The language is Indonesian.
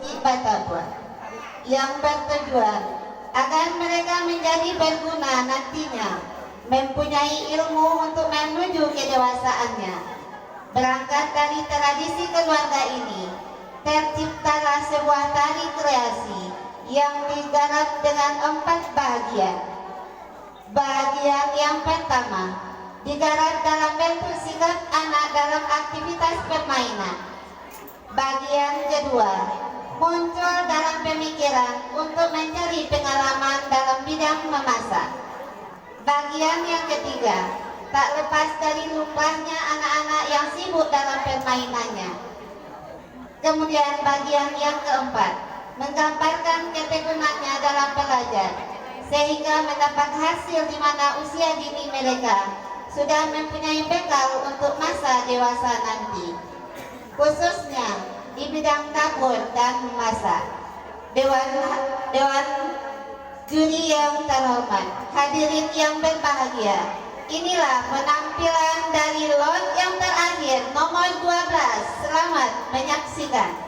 di Batavia yang bertujuan agar mereka menjadi berguna nantinya, mempunyai ilmu untuk menuju kedewasaannya. Berangkat dari tradisi keluarga ini, terciptalah sebuah tari kreasi yang digarap dengan 4 bagian. Bagian yang pertama digarap dalam bentuk sikap anak dalam aktivitas permainan. Bagian kedua muncul dalam pemikiran untuk mencari pengalaman dalam bidang memasak. Bagian yang ketiga tak lepas dari lumrahnya anak-anak yang sibuk dalam permainannya. Kemudian bagian yang keempat menggambarkan ketekunannya dalam belajar, sehingga mendapat hasil di mana usia dini mereka sudah mempunyai bekal untuk masa dewasa nanti, khususnya di bidang dapur dan memasak. Dewan juri yang terhormat, hadirin yang berbahagia, inilah penampilan dari lot yang terakhir nomor 12. Selamat menyaksikan.